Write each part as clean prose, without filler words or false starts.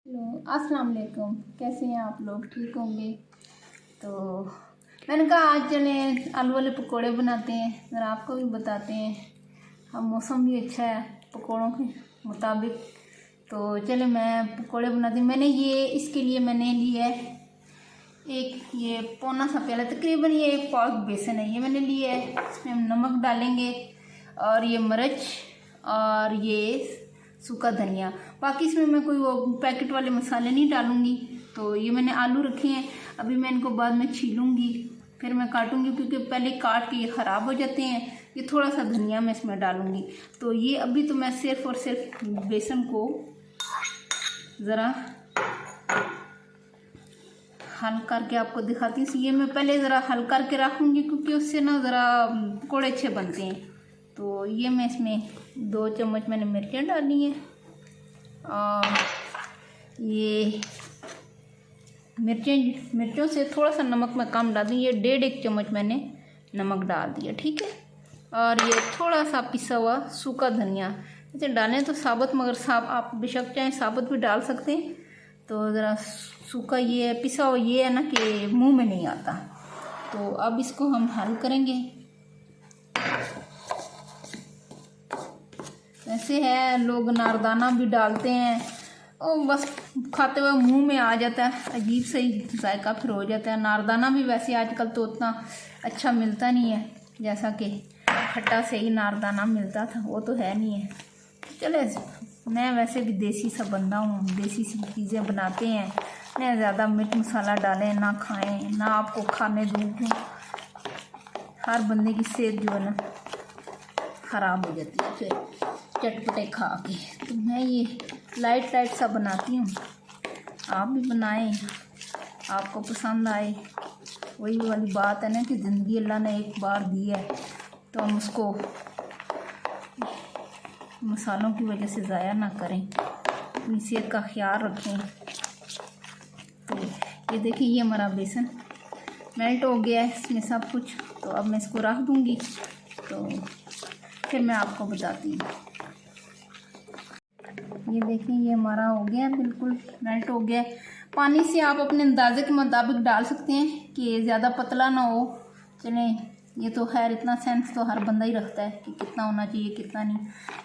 Hello, अस्सलाम वालेकुम। कैसे हैं आप लोग? ठीक होंगे। तो मैंने कहा आज चले आलू वाले पकोड़े बनाते हैं, ज़रा आपको भी बताते हैं। अब मौसम भी अच्छा है पकोड़ों के मुताबिक, तो चले मैं पकोड़े बनाती हूँ। मैंने ये इसके लिए मैंने लिया है एक ये पौना सा प्याला, तकरीबन ये 1 पाव बेसन है, ये मैंने लिया है। इसमें हम नमक डालेंगे और ये मिर्च और ये सूखा धनिया। बाकी इसमें मैं कोई वो पैकेट वाले मसाले नहीं डालूंगी। तो ये मैंने आलू रखे हैं, अभी मैं इनको बाद में छीलूंगी, फिर मैं काटूंगी, क्योंकि पहले काट के ये ख़राब हो जाते हैं। ये थोड़ा सा धनिया मैं इसमें डालूंगी। तो ये अभी तो मैं सिर्फ और सिर्फ बेसन को ज़रा हल करके आपको दिखाती हूँ। ये मैं पहले ज़रा हल करके रखूँगी, क्योंकि उससे ना ज़रा पकौड़े अच्छे बनते हैं। तो ये मैं इसमें 2 चम्मच मैंने मिर्चें डाली हैं, और ये मिर्चों से थोड़ा सा नमक मैं कम डाल दी। ये 1.5 चम्मच मैंने नमक डाल दिया, ठीक है। और ये थोड़ा सा पिसा हुआ सूखा धनिया, इसे डालें तो साबुत, मगर आप बेशक चाहें साबुत भी डाल सकते हैं। तो ज़रा सूखा ये पिसा हुआ ये है ना कि मुंह में नहीं आता। तो अब इसको हम हल करेंगे। ऐसे है, लोग नारदाना भी डालते हैं और बस खाते हुए मुंह में आ जाता है, अजीब सा ही जायका फिर हो जाता है। नारदाना भी वैसे आजकल तो उतना अच्छा मिलता नहीं है, जैसा कि खट्टा से ही नारदाना मिलता था, वो तो है नहीं है। चले, मैं वैसे भी देसी सा बंदा हूँ, देसी सी चीज़ें बनाते हैं, ना ज़्यादा मिर्च मसाला डालें, ना खाएं, ना आपको खाने दूँ। हर बंदे की सेहत जो है ना ख़राब हो जाती है फिर चटपटे खा के। तो मैं ये लाइट सा बनाती हूँ, आप भी बनाएं, आपको पसंद आए। वही वाली बात है ना कि ज़िंदगी अल्लाह ने एक बार दी है, तो हम उसको मसालों की वजह से ज़ाया ना करें, अपनी सेहत का ख्याल रखें। तो ये देखिए, ये हमारा बेसन मेल्ट हो गया है इसमें सब कुछ। तो अब मैं इसको रख दूँगी, तो फिर मैं आपको बताती हूँ। ये देखिए, ये हमारा हो गया, बिल्कुल मेल्ट हो गया। पानी से आप अपने अंदाजे के मुताबिक डाल सकते हैं कि ज़्यादा पतला ना हो। चलें, ये तो खैर इतना सेंस तो हर बंदा ही रखता है कि कितना होना चाहिए कितना नहीं।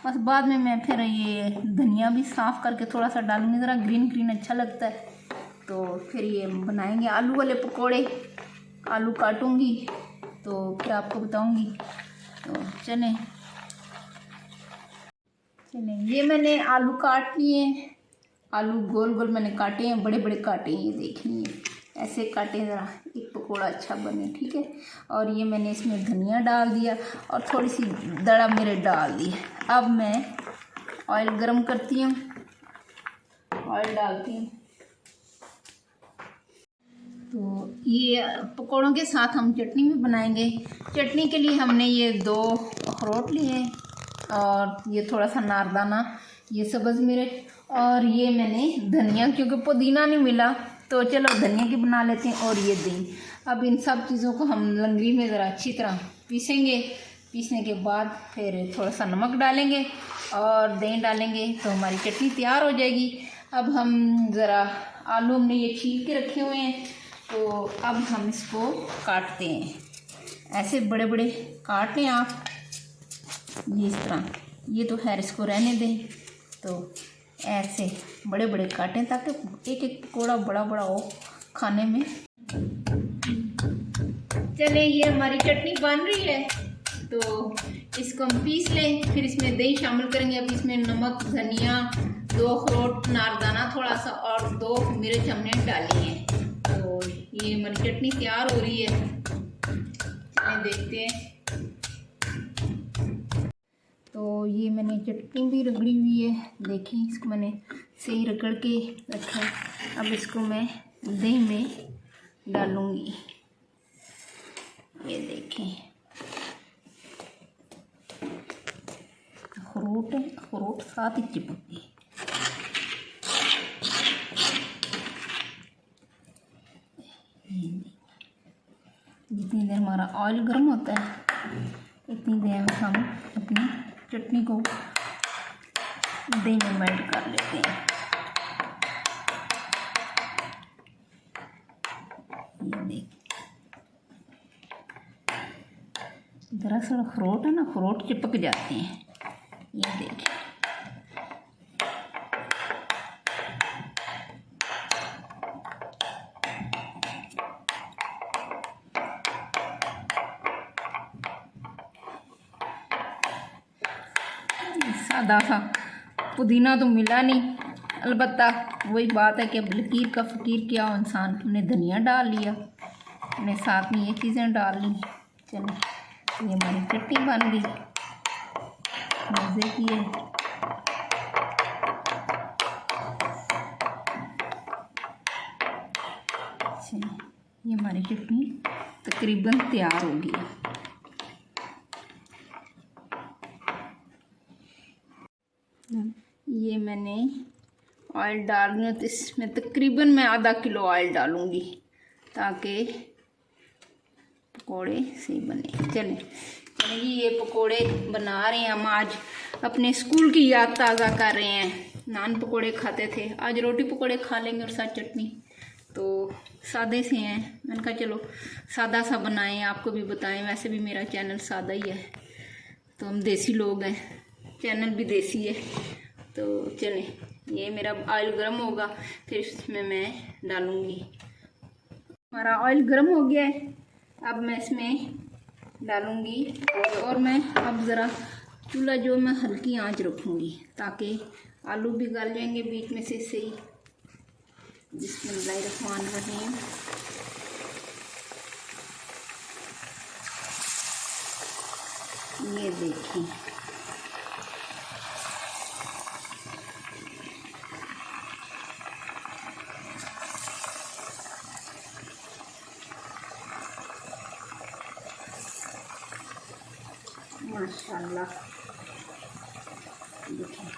बस बाद में मैं फिर ये धनिया भी साफ़ करके थोड़ा सा डालूँगी, ज़रा ग्रीन अच्छा लगता है। तो फिर ये बनाएंगे आलू वाले पकोड़े। आलू काटूँगी तो फिर आपको बताऊँगी। तो चलें, ये मैंने आलू काट लिए हैं। आलू गोल गोल मैंने काटे हैं, बड़े बड़े काटे हैं, ये देखिए ऐसे काटे, ज़रा एक पकोड़ा अच्छा बने, ठीक है। और ये मैंने इसमें धनिया डाल दिया और थोड़ी सी दड़ा मिर्च डाल दी। अब मैं ऑयल गरम करती हूँ, ऑयल डालती हूँ। तो ये पकोड़ों के साथ हम चटनी भी बनाएंगे। चटनी के लिए हमने ये 2 अखरोट लिए और ये थोड़ा सा नारदाना, ये सब्ज़ मिर्च और ये मैंने धनिया, क्योंकि पुदीना नहीं मिला तो चलो धनिया की बना लेते हैं, और ये दही। अब इन सब चीज़ों को हम लंगड़ी में ज़रा अच्छी तरह पीसेंगे। पीसने के बाद फिर थोड़ा सा नमक डालेंगे और दही डालेंगे, तो हमारी चटनी तैयार हो जाएगी। अब हम ज़रा आलू हमने ये छील के रखे हुए हैं, तो अब हम इसको काटते हैं। ऐसे बड़े बड़े काट लें आप, ये इस तरह। ये तो खैर इसको रहने दें। तो ऐसे बड़े बड़े काटें ताकि एक एक पकौड़ा बड़ा बड़ा हो खाने में। चलें, ये हमारी चटनी बन रही है, तो इसको हम पीस लें, फिर इसमें दही शामिल करेंगे। अब इसमें नमक, धनिया, 2 अखरोट, नारदाना थोड़ा सा और 2 मिर्च हमने डाली हैं। तो ये हमारी चटनी तैयार हो रही है, चलिए देखते हैं। तो ये मैंने चटनी भी रगड़ी हुई है, देखिए इसको मैंने सही रगड़ के रखा है। अब इसको मैं दही में डालूँगी, ये देखें। अखरोट साथ ही चिपक गए। जितनी देर हमारा ऑयल गर्म होता है इतनी देर में हम अपनी चटनी को दही में मेल्ट कर लेते हैं। दरअसल अखरोट है ना, अखरोट चिपक जाते हैं। ये देखिए, सादा सा पुदीना तो मिला नहीं, अलबत्ता वही बात है कि अब लकीर का फ़कीर क्या हो इंसान, हमने धनिया डाल लिया, हमने साथ में ये चीज़ें डाल ली। चलो, ये हमारी चटनी बन गई, मज़े की है। चलो, ये हमारी चटनी तकरीबन तैयार हो गई है। ये मैंने ऑयल डाल रही हूँ, तो इसमें तकरीबन मैं आधा किलो ऑयल डालूँगी ताकि पकोड़े सही बने। चलें जी, ये पकोड़े बना रहे हैं हम। आज अपने स्कूल की याद ताज़ा कर रहे हैं। नान पकोड़े खाते थे, आज रोटी पकोड़े खा लेंगे और साथ चटनी। तो सादे से हैं, मैंने कहा चलो सादा सा बनाएं, आपको भी बताएं। वैसे भी मेरा चैनल सादा ही है, तो हम देसी लोग हैं, चैनल भी देसी है। तो चलें, ये मेरा ऑयल गर्म होगा, फिर इसमें मैं डालूँगी। हमारा ऑयल गर्म हो गया है, अब मैं इसमें डालूँगी और मैं अब ज़रा चूल्हा जो मैं हल्की आंच रखूँगी ताकि आलू भी गल जाएंगे बीच में से सही। बिस्मिल्लाहिर्रहमानिर्रहीम। ये देखिए, माशाल्लाह, देखिए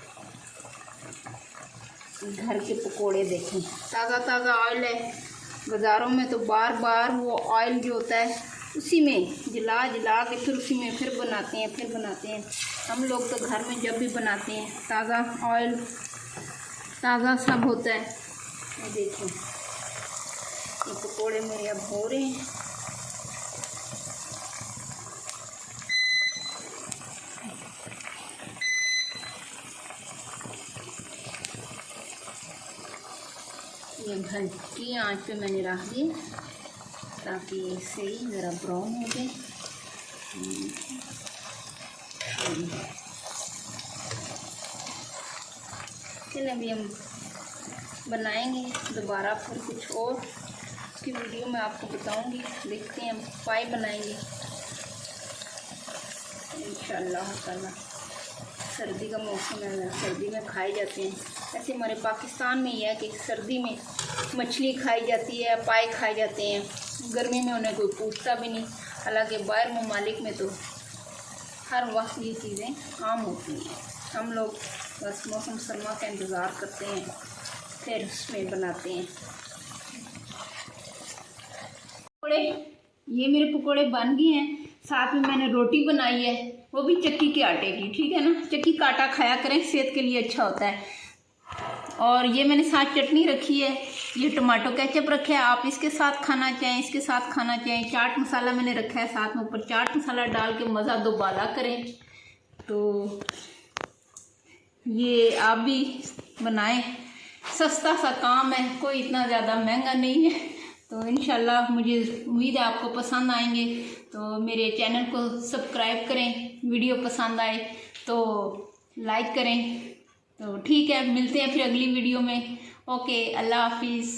घर के पकोड़े देखें, ताज़ा ताज़ा ऑयल है। बाज़ारों में तो बार बार वो ऑयल जो होता है उसी में जला जला के फिर उसी में फिर बनाते हैं। हम लोग तो घर में जब भी बनाते हैं ताज़ा ऑयल, ताज़ा सब होता है। ये देखिए, ये पकोड़े मेरे अब हो रहे हैं। ये हल्की आंच पे मैंने रख दिए ताकि सही ज़रा ब्राउन हो जाए। चलिए, अभी हम बनाएंगे दोबारा फिर कुछ और, उसकी वीडियो मैं आपको बताऊंगी। देखते हैं हम पाई बनाएंगे इंशाअल्लाह ताला। सर्दी का मौसम है, सर्दी में खाए जाते हैं। ऐसे हमारे पाकिस्तान में यह है कि सर्दी में मछली खाई जाती है, पाए खाए जाते हैं, गर्मी में उन्हें कोई पूछता भी नहीं। हालांकि बाहर ममालिक में तो हर वक्त ये चीज़ें आम होती हैं। हम लोग बस मौसम सरमा का इंतज़ार करते हैं, फिर उसमें बनाते हैं पकोड़े। ये मेरे पकोड़े बन गए हैं। साथ में मैंने रोटी बनाई है, वो भी चक्की के आटे की, ठीक है ना। चक्की का आटा खाया करें, सेहत के लिए अच्छा होता है। और ये मैंने साथ चटनी रखी है, ये टमाटो केचप रखा है, आप इसके साथ खाना चाहें, इसके साथ खाना चाहें। चाट मसाला मैंने रखा है साथ में, ऊपर चाट मसाला डाल के मज़ा दोबाला करें। तो ये आप भी बनाएं, सस्ता सा काम है, कोई इतना ज़्यादा महंगा नहीं है। तो इंशाल्लाह मुझे उम्मीद है आपको पसंद आएंगे। तो मेरे चैनल को सब्सक्राइब करें, वीडियो पसंद आए तो लाइक करें। तो ठीक है, मिलते हैं फिर अगली वीडियो में। ओके, अल्लाह हाफिज़।